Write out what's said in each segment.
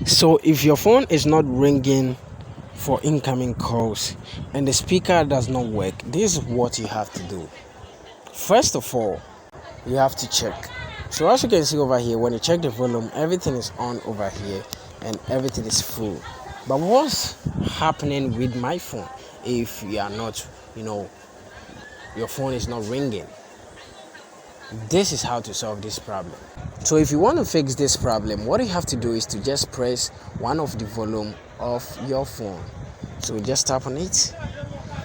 So if your phone is not ringing for incoming calls and the speaker does not work, this is what you have to do. First of all, you have to check. So as you can see over here, when you check the volume, everything is on over here and everything is full. But what's happening with my phone if you are not, your phone is not ringing? This is how to solve this problem. So if you want to fix this problem, what you have to do is to just press one of the volume of your phone. So just tap on it.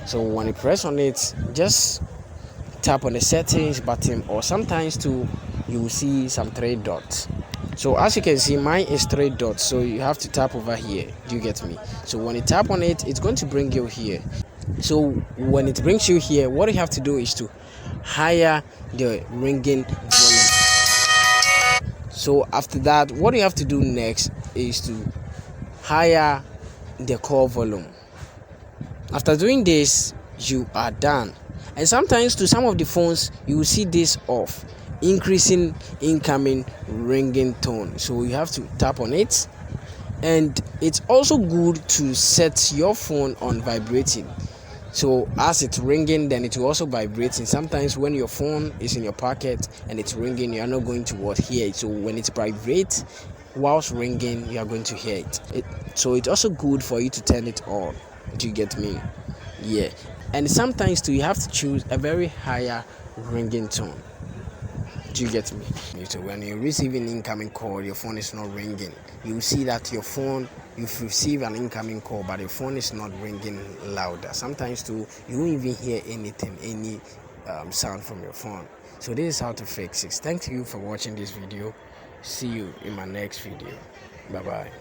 So when you press on it, just tap on the settings button, or sometimes too you will see some 3 dots. So as you can see, mine is 3 dots, so you have to tap over here. Do you get me? So when you tap on it, it's going to bring you here. So when it brings you here, what you have to do is to higher the ringing volume. So after that, what you have to do next is to higher the call volume. After doing this, you are done. And sometimes to some of the phones, you will see this off, increasing incoming ringing tone. So you have to tap on it. And it's also good to set your phone on vibrating. So as it's ringing, then it will also vibrate. And sometimes when your phone is in your pocket and it's ringing, you are not going to hear it. So when it vibrates whilst ringing, you are going to hear it. So it's also good for you to turn it on. Do you get me? Yeah. And sometimes too, you have to choose a very higher ringing tone. Do you get me? So when you receive an incoming call, your phone is not ringing. You will see that your phone, you've received an incoming call, but your phone is not ringing louder. Sometimes too, you won't even hear anything, any sound from your phone. So this is how to fix it. Thank you for watching this video. See you in my next video. Bye bye.